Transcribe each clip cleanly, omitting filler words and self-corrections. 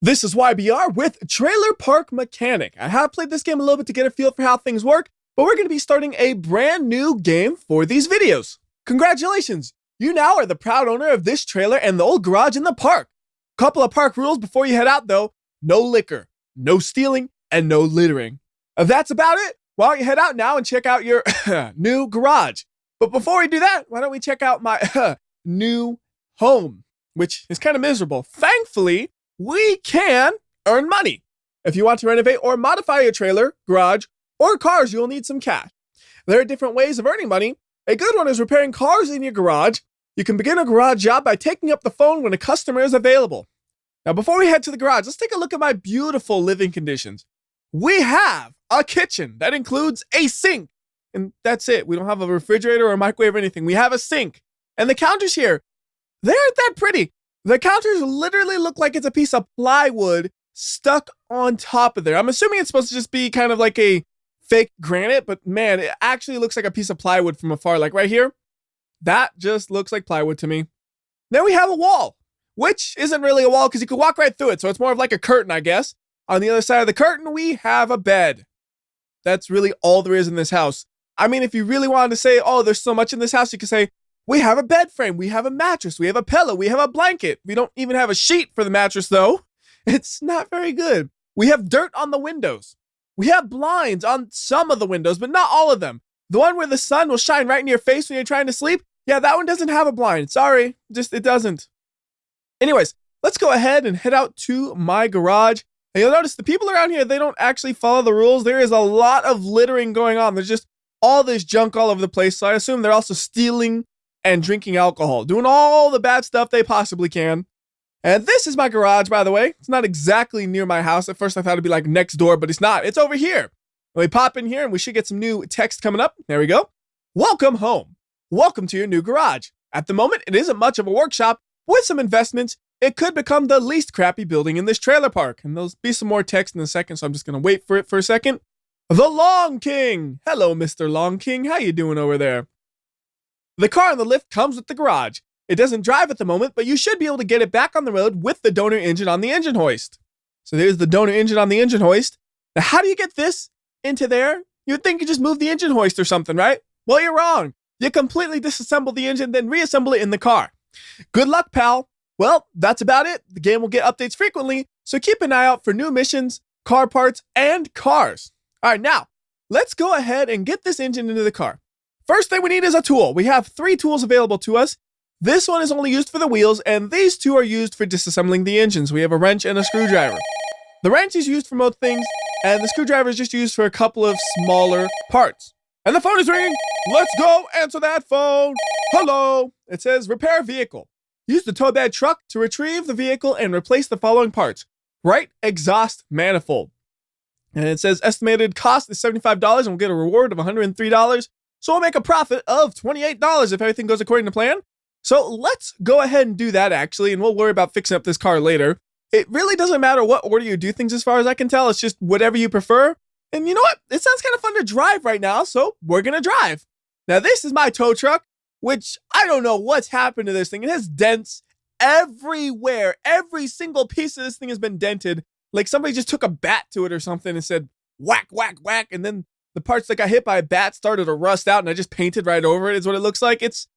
This is YBR with Trailer Park Mechanic. I have played this game a little bit to get a feel for how things work, but we're going to be starting a brand new game for these videos. Congratulations! You now are the proud owner of this trailer and the old garage in the park. Couple of park rules before you head out though: no liquor, no stealing, and no littering. If that's about it, why don't you head out now and check out your new garage. But before we do that, why don't we check out my new home, which is kind of miserable. Thankfully, we can earn money. If you want to renovate or modify your trailer, garage, or cars, you'll need some cash. There are different ways of earning money. A good one is repairing cars in your garage. You can begin a garage job by taking up the phone when a customer is available. Now, before we head to the garage, let's take a look at my beautiful living conditions. We have a kitchen that includes a sink, and that's it. We don't have a refrigerator or a microwave or anything. We have a sink. And the counters here, they aren't that pretty. The counters literally look like it's a piece of plywood stuck on top of there. I'm assuming it's supposed to just be kind of like a fake granite, but man, it actually looks like a piece of plywood from afar. Like right here, that just looks like plywood to me. Then we have a wall, which isn't really a wall because you can walk right through it. So it's more of like a curtain, I guess. On the other side of the curtain, we have a bed. That's really all there is in this house. I mean, if you really wanted to say, oh, there's so much in this house, you could say, we have a bed frame, we have a mattress, we have a pillow, we have a blanket. We don't even have a sheet for the mattress though. It's not very good. We have dirt on the windows. We have blinds on some of the windows, but not all of them. The one where the sun will shine right in your face when you're trying to sleep, yeah, that one doesn't have a blind. Sorry, just it doesn't. Anyways, let's go ahead and head out to my garage. And you'll notice the people around here, they don't actually follow the rules. There is a lot of littering going on. There's just all this junk all over the place. So I assume they're also stealing and drinking alcohol, doing all the bad stuff they possibly can. And this is my garage, by the way. It's not exactly near my house. At first I thought it'd be like next door, but it's not. It's over here. We pop in here and we should get some new text coming up. There we go. Welcome home. Welcome to your new garage. At the moment, it isn't much of a workshop. With some investments, it could become the least crappy building in this trailer park. And there'll be some more text in a second, so I'm just going to wait for it for a second. The Long King. Hello, Mr. Long King. How you doing over there? The car on the lift comes with the garage. It doesn't drive at the moment, but you should be able to get it back on the road with the donor engine on the engine hoist. So there's the donor engine on the engine hoist. Now, how do you get this into there? You'd think you just move the engine hoist or something, right? Well, you're wrong. You completely disassemble the engine, then reassemble it in the car. Good luck, pal. Well, that's about it. The game will get updates frequently, so keep an eye out for new missions, car parts, and cars. All right, now, let's go ahead and get this engine into the car. First thing we need is a tool. We have 3 tools available to us. This one is only used for the wheels, and these 2 are used for disassembling the engines. We have a wrench and a screwdriver. The wrench is used for most things, and the screwdriver is just used for a couple of smaller parts. And the phone is ringing. Let's go answer that phone. Hello. It says repair vehicle. Use the tow bag truck to retrieve the vehicle and replace the following parts. Right exhaust manifold. And it says estimated cost is $75 and we'll get a reward of $103. So we'll make a profit of $28 if everything goes according to plan. So let's go ahead and do that actually, and we'll worry about fixing up this car later. It really doesn't matter what order you do things as far as I can tell. It's just whatever you prefer. And you know what? It sounds kind of fun to drive right now, so we're going to drive. Now this is my tow truck, which I don't know what's happened to this thing. It has dents everywhere. Every single piece of this thing has been dented. Like somebody just took a bat to it or something and said, whack, whack, whack. And then the parts that got hit by a bat started to rust out and I just painted right over it is what it looks like. It's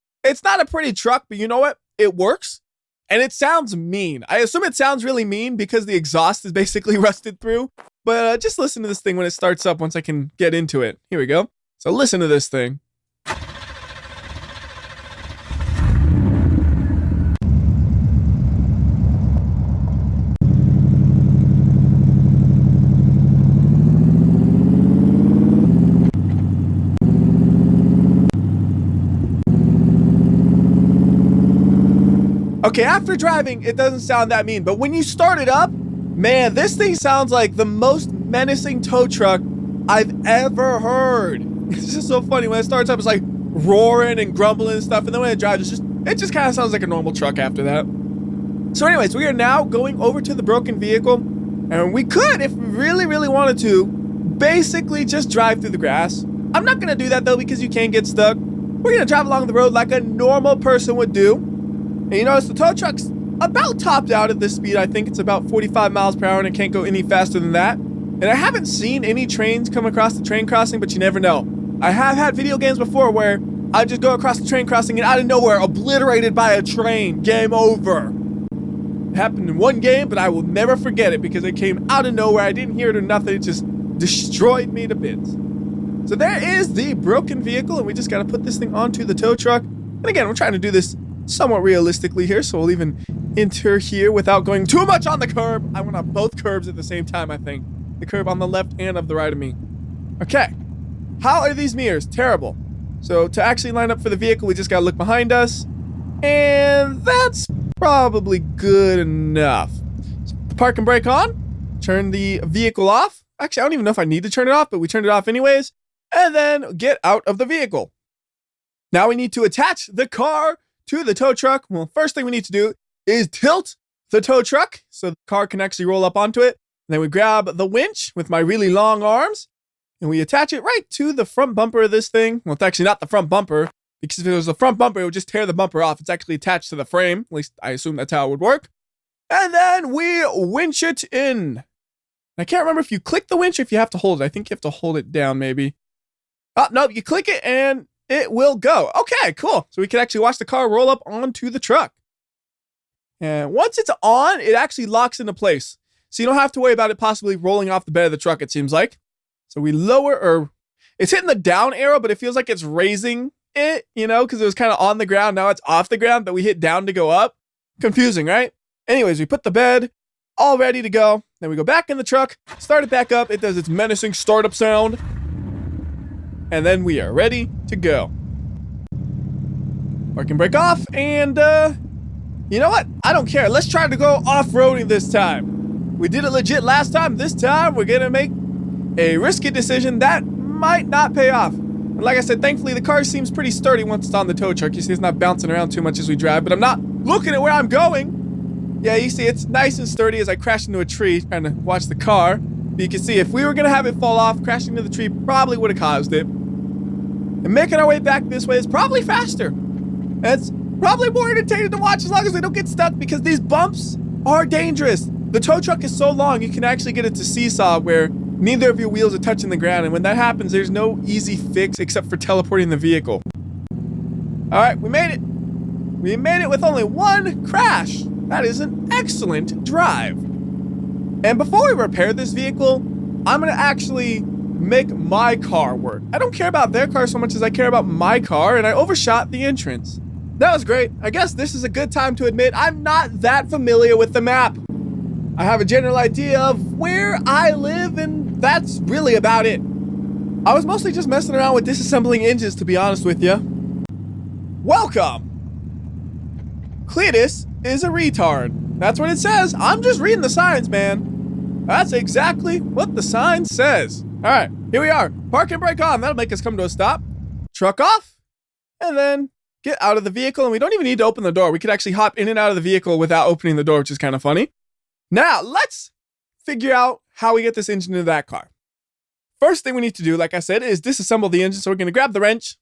not a pretty truck, but you know what? It works and it sounds mean. I assume it sounds really mean because the exhaust is basically rusted through, but just listen to this thing when it starts up once I can get into it. Here we go. So listen to this thing. Okay, after driving, it doesn't sound that mean, but when you start it up, man, this thing sounds like the most menacing tow truck I've ever heard. It's just so funny. When it starts up, it's like roaring and grumbling and stuff, and then when it drives, it just kind of sounds like a normal truck after that. So anyways, we are now going over to the broken vehicle, and we could, if we really, really wanted to, basically just drive through the grass. I'm not going to do that, though, because you can get stuck. We're going to drive along the road like a normal person would do. And you notice the tow truck's about topped out at this speed. I think it's about 45 miles per hour and it can't go any faster than that. And I haven't seen any trains come across the train crossing, but you never know. I have had video games before where I just go across the train crossing and out of nowhere, obliterated by a train. Game over. It happened in one game, but I will never forget it because it came out of nowhere. I didn't hear it or nothing. It just destroyed me to bits. So there is the broken vehicle, and we just got to put this thing onto the tow truck. And again, we're trying to do this somewhat realistically here, so we'll even enter here without going too much on the curb. I went on both curbs at the same time, I think. The curb on the left and of the right of me. Okay. How are these mirrors? Terrible. So to actually line up for the vehicle, we just got to look behind us. And that's probably good enough. So put the park and brake on. Turn the vehicle off. Actually, I don't even know if I need to turn it off, but we turned it off anyways. And then get out of the vehicle. Now we need to attach the car to the tow truck. Well, first thing we need to do is tilt the tow truck so the car can actually roll up onto it. And then we grab the winch with my really long arms and we attach it right to the front bumper of this thing. Well, it's actually not the front bumper because if it was the front bumper, it would just tear the bumper off. It's actually attached to the frame. At least I assume that's how it would work. And then we winch it in. I can't remember if you click the winch or if you have to hold it. I think you have to hold it down maybe. Oh, no, you click it and it will go. Okay, cool. So we can actually watch the car roll up onto the truck. And once it's on, it actually locks into place. So you don't have to worry about it possibly rolling off the bed of the truck, it seems like. So we lower, or it's hitting the down arrow, but it feels like it's raising it, you know, because it was kind of on the ground. Now it's off the ground, but we hit down to go up. Confusing, right? Anyways, we put the bed all ready to go. Then we go back in the truck, start it back up. It does its menacing startup sound. And then we are ready to go. Park and brake off, and you know what? I don't care. Let's try to go off-roading this time. We did it legit last time. This time, we're gonna make a risky decision that might not pay off. And like I said, thankfully, the car seems pretty sturdy once it's on the tow truck. You see it's not bouncing around too much as we drive, but I'm not looking at where I'm going. Yeah, you see it's nice and sturdy as I crash into a tree trying to watch the car. But you can see if we were gonna have it fall off, crashing into the tree probably would have caused it. And making our way back this way is probably faster. And it's probably more entertaining to watch as long as they don't get stuck because these bumps are dangerous. The tow truck is so long, you can actually get it to seesaw where neither of your wheels are touching the ground. And when that happens, there's no easy fix except for teleporting the vehicle. All right, we made it. We made it with only one crash. That is an excellent drive. And before we repair this vehicle, I'm gonna actually make my car work. I don't care about their car so much as I care about my car, and I overshot the entrance. That was great. I guess this is a good time to admit I'm not that familiar with the map. I have a general idea of where I live, and that's really about it. I was mostly just messing around with disassembling engines, to be honest with you. Welcome! Cletus is a retard. That's what it says. I'm just reading the signs, man. That's exactly what the sign says. All right, here we are. Park and brake on. That'll make us come to a stop. Truck off, and then get out of the vehicle. And we don't even need to open the door. We could actually hop in and out of the vehicle without opening the door, which is kind of funny. Now, let's figure out how we get this engine into that car. First thing we need to do, like I said, is disassemble the engine. So we're going to grab the wrench,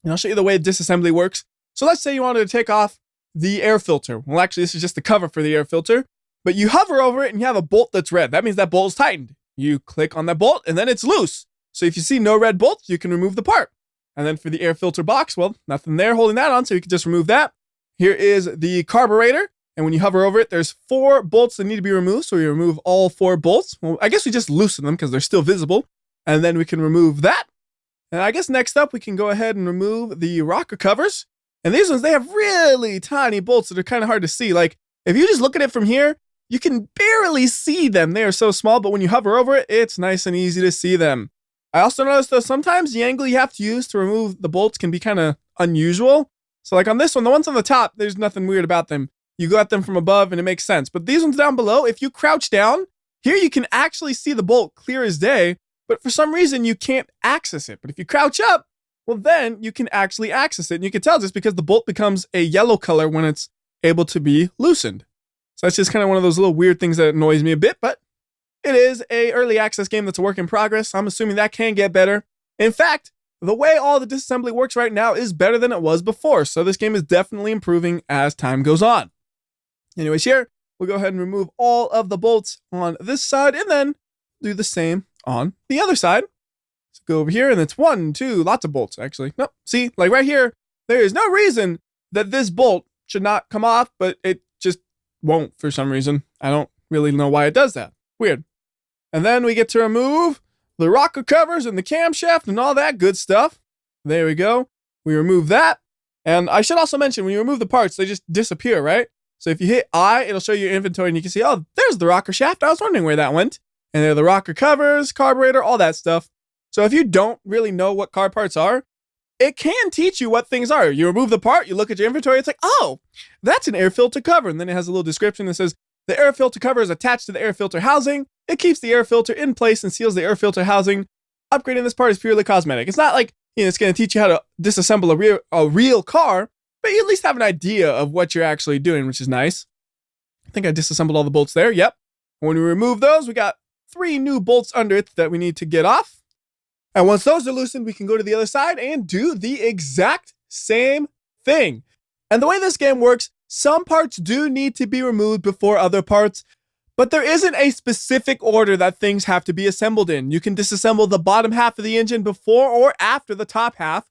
and I'll show you the way disassembly works. So let's say you wanted to take off the air filter. Well, actually, this is just the cover for the air filter. But you hover over it, and you have a bolt that's red. That means that bolt is tightened. You click on that bolt, and then it's loose. So if you see no red bolts, you can remove the part. And then for the air filter box, well, nothing there holding that on, so you can just remove that. Here is the carburetor. And when you hover over it, there's 4 bolts that need to be removed. So we remove all 4 bolts. Well, I guess we just loosen them because they're still visible. And then we can remove that. And I guess next up, we can go ahead and remove the rocker covers. And these ones, they have really tiny bolts that are kind of hard to see. Like, if you just look at it from here, you can barely see them. They are so small, but when you hover over it, it's nice and easy to see them. I also noticed, though, sometimes the angle you have to use to remove the bolts can be kind of unusual. So like on this one, the ones on the top, there's nothing weird about them. You go at them from above and it makes sense. But these ones down below, if you crouch down, here you can actually see the bolt clear as day, but for some reason you can't access it. But if you crouch up, well, then you can actually access it. And you can tell just because the bolt becomes a yellow color when it's able to be loosened. So that's just kind of one of those little weird things that annoys me a bit, but it is a early access game that's a work in progress. I'm assuming that can get better. In fact, the way all the disassembly works right now is better than it was before. So this game is definitely improving as time goes on. Anyways, here, we'll go ahead and remove all of the bolts on this side and then do the same on the other side. So go over here and it's 1, 2, lots of bolts actually. Nope, see, like right here, there is no reason that this bolt should not come off, but it just won't for some reason. I don't really know why it does that. Weird. And then we get to remove the rocker covers and the camshaft and all that good stuff. There we go. We remove that. And I should also mention, when you remove the parts, they just disappear, right? So if you hit I, it'll show you your inventory and you can see, oh, there's the rocker shaft. I was wondering where that went. And there are the rocker covers, carburetor, all that stuff. So if you don't really know what car parts are, it can teach you what things are. You remove the part, you look at your inventory, it's like, oh, that's an air filter cover. And then it has a little description that says, the air filter cover is attached to the air filter housing. It keeps the air filter in place and seals the air filter housing. Upgrading this part is purely cosmetic. It's not like, it's going to teach you how to disassemble a real car, but you at least have an idea of what you're actually doing, which is nice. I think I disassembled all the bolts there. Yep. When we remove those, we got 3 new bolts under it that we need to get off. And once those are loosened, we can go to the other side and do the exact same thing. And the way this game works, some parts do need to be removed before other parts, but there isn't a specific order that things have to be assembled in. You can disassemble the bottom half of the engine before or after the top half.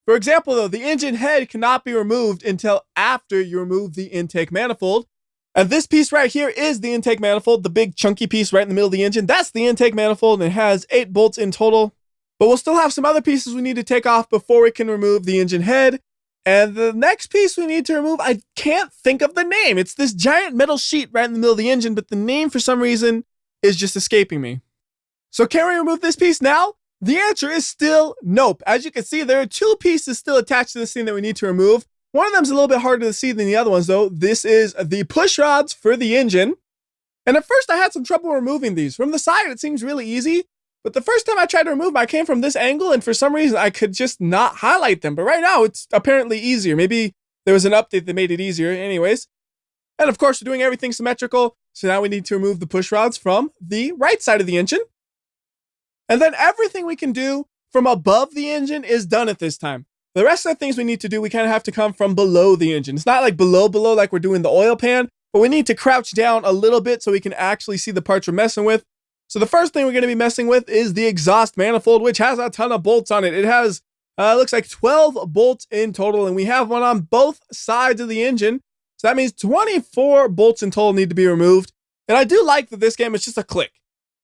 For example, though, the engine head cannot be removed until after you remove the intake manifold. And this piece right here is the intake manifold, the big chunky piece right in the middle of the engine. That's the intake manifold, and it has 8 bolts in total. But we'll still have some other pieces we need to take off before we can remove the engine head. And the next piece we need to remove, I can't think of the name. It's this giant metal sheet right in the middle of the engine, but the name for some reason is just escaping me. So can we remove this piece now? The answer is still nope. As you can see, there are 2 pieces still attached to this thing that we need to remove. One of them is a little bit harder to see than the other ones though. This is the push rods for the engine. And at first I had some trouble removing these. From the side, it seems really easy. But the first time I tried to remove them, I came from this angle, and for some reason, I could just not highlight them. But right now, it's apparently easier. Maybe there was an update that made it easier. Anyways. And of course, we're doing everything symmetrical. So now we need to remove the push rods from the right side of the engine. And then everything we can do from above the engine is done at this time. The rest of the things we need to do, we kind of have to come from below the engine. It's not like below like we're doing the oil pan, but we need to crouch down a little bit so we can actually see the parts we're messing with. So the first thing we're going to be messing with is the exhaust manifold, which has a ton of bolts on it. It has, looks like 12 bolts in total, and we have one on both sides of the engine. So that means 24 bolts in total need to be removed. And I do like that this game is just a click.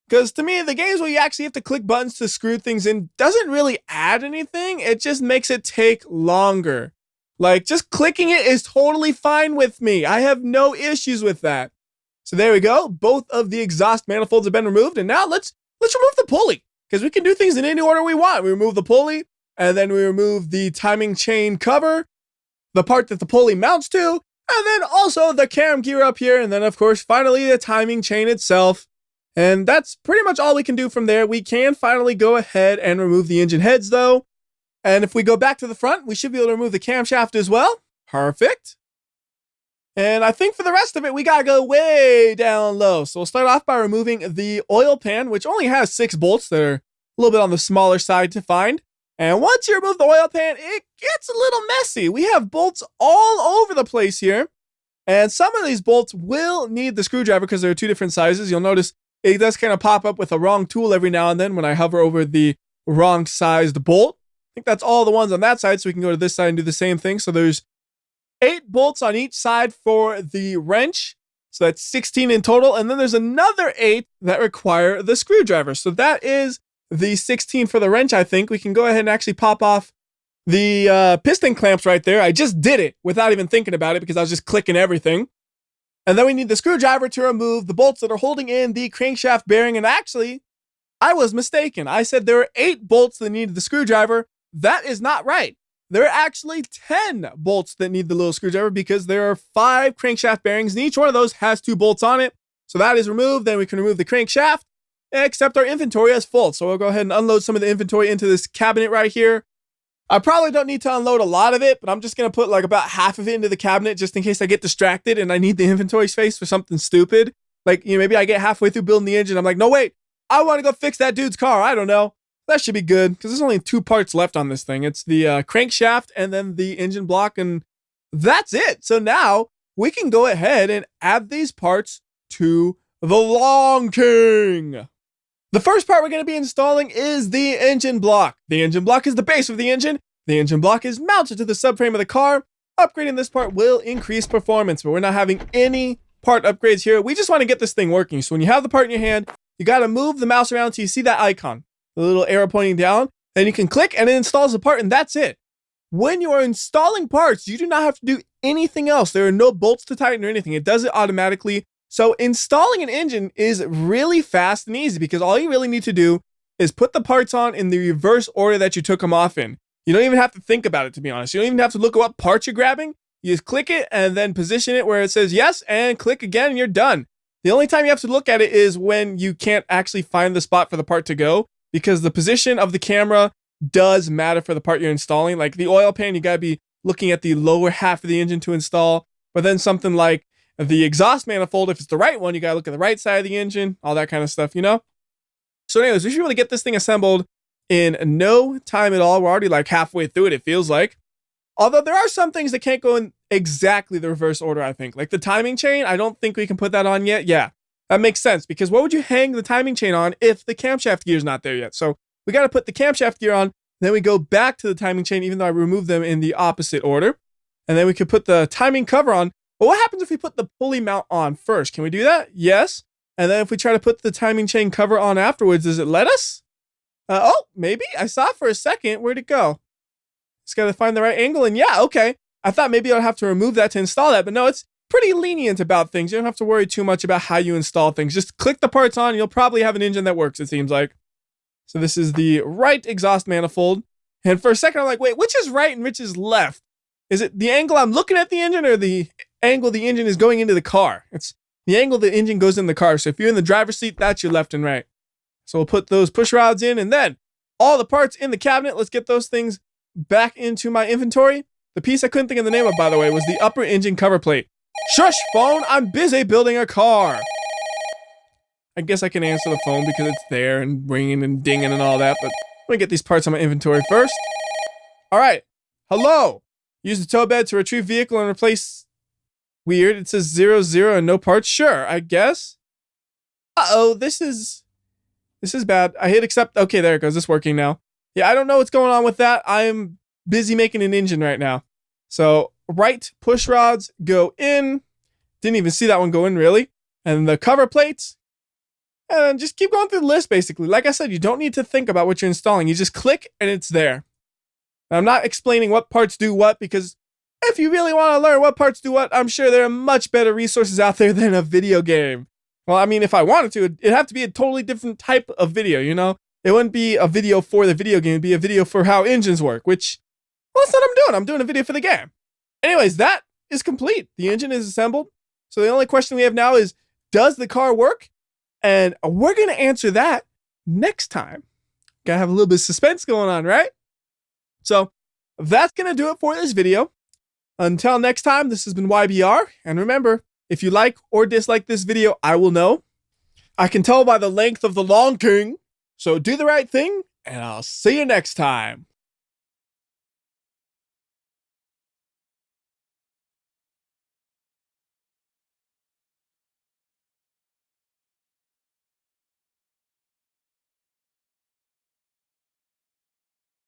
Because to me, the games where you actually have to click buttons to screw things in doesn't really add anything. It just makes it take longer. Like, just clicking it is totally fine with me. I have no issues with that. So there we go. Both of the exhaust manifolds have been removed. And now let's remove the pulley, because we can do things in any order we want. We remove the pulley, and then we remove the timing chain cover, the part that the pulley mounts to, and then also the cam gear up here. And then, of course, finally the timing chain itself. And that's pretty much all we can do from there. We can finally go ahead and remove the engine heads, though. And if we go back to the front, we should be able to remove the camshaft as well. Perfect. And I think for the rest of it, we gotta go way down low. So we'll start off by removing the oil pan, which only has 6 bolts that are a little bit on the smaller side to find. And once you remove the oil pan, it gets a little messy. We have bolts all over the place here. And some of these bolts will need the screwdriver because there are 2 different sizes. You'll notice it does kind of pop up with a wrong tool every now and then when I hover over the wrong sized bolt. I think that's all the ones on that side, so we can go to this side and do the same thing. So there's 8 bolts on each side for the wrench. So that's 16 in total. And then there's another 8 that require the screwdriver. So that is the 16 for the wrench, I think. We can go ahead and actually pop off the piston clamps right there. I just did it without even thinking about it because I was just clicking everything. And then we need the screwdriver to remove the bolts that are holding in the crankshaft bearing. And actually, I was mistaken. I said there were 8 bolts that needed the screwdriver. That is not right. There are actually 10 bolts that need the little screwdriver because there are 5 crankshaft bearings, and each one of those has 2 bolts on it. So that is removed. Then we can remove the crankshaft, except our inventory is full. So we'll go ahead and unload some of the inventory into this cabinet right here. I probably don't need to unload a lot of it, but I'm just going to put like about half of it into the cabinet just in case I get distracted and I need the inventory space for something stupid. Like, maybe I get halfway through building the engine. I'm like, no, wait, I want to go fix that dude's car. I don't know. That should be good because there's only 2 parts left on this thing. It's the crankshaft and then the engine block, and that's it. So now we can go ahead and add these parts to the Long King. The first part we're going to be installing is the engine block. The engine block is the base of the engine. The engine block is mounted to the subframe of the car. Upgrading this part will increase performance, but we're not having any part upgrades here. We just want to get this thing working. So when you have the part in your hand, you got to move the mouse around till you see that icon, the little arrow pointing down. Then you can click and it installs the part, and that's it. When you are installing parts, you do not have to do anything else. There are no bolts to tighten or anything. It does it automatically. So installing an engine is really fast and easy because all you really need to do is put the parts on in the reverse order that you took them off in. You don't even have to think about it, to be honest. You don't even have to look at what parts you're grabbing. You just click it and then position it where it says yes and click again and you're done. The only time you have to look at it is when you can't actually find the spot for the part to go, because the position of the camera does matter for the part you're installing. Like the oil pan, you gotta be looking at the lower half of the engine to install. But then something like the exhaust manifold, if it's the right one, you gotta look at the right side of the engine, all that kind of stuff, you know? So anyways, we should be able to get this thing assembled in no time at all. We're already like halfway through it, it feels like. Although there are some things that can't go in exactly the reverse order, I think. Like the timing chain, I don't think we can put that on yet. Yeah, that makes sense, because what would you hang the timing chain on if the camshaft gear is not there yet? So we got to put the camshaft gear on, then we go back to the timing chain, even though I removed them in the opposite order. And then we could put the timing cover on. But what happens if we put the pulley mount on first? Can we do that? Yes. And then if we try to put the timing chain cover on afterwards, does it let us? Oh, maybe. I saw it for a second. Where'd it go? Just got to find the right angle. And yeah, okay. I thought maybe I'd have to remove that to install that. But no, it's pretty lenient about things. You don't have to worry too much about how you install things. Just click the parts on. You'll probably have an engine that works, it seems like. So this is the right exhaust manifold. And for a second, I'm like, wait, which is right and which is left? Is it the angle I'm looking at the engine or the angle the engine is going into the car? It's the angle the engine goes in the car. So if you're in the driver's seat, that's your left and right. So we'll put those push rods in, and then all the parts in the cabinet. Let's get those things back into my inventory. The piece I couldn't think of the name of, by the way, was the upper engine cover plate. Shush, phone, I'm busy building a car. I guess I can answer the phone because it's there and ringing and dinging and all that, but let me get these parts on my inventory first. All right. Hello. Use the tow bed to retrieve vehicle and replace. Weird. It says 00 and no parts. Sure, I guess. Uh-oh, this is bad. I hit accept. Okay, there it goes. It's working now. Yeah, I don't know what's going on with that. I'm busy making an engine right now. So right push rods go in. Didn't even see that one go in, really. And the cover plates. And just keep going through the list, basically. Like I said, you don't need to think about what you're installing. You just click and it's there. Now, I'm not explaining what parts do what, because if you really want to learn what parts do what, I'm sure there are much better resources out there than a video game. Well, I mean, if I wanted to, it'd have to be a totally different type of video, you know? It wouldn't be a video for the video game. It'd be a video for how engines work, which, well, that's what I'm doing. I'm doing a video for the game. Anyways, that is complete. The engine is assembled. So the only question we have now is, does the car work? And we're going to answer that next time. Gotta have a little bit of suspense going on, right? So that's going to do it for this video. Until next time, this has been WhyBeAre. And remember, if you like or dislike this video, I will know. I can tell by the length of the Long King. So do the right thing, and I'll see you next time.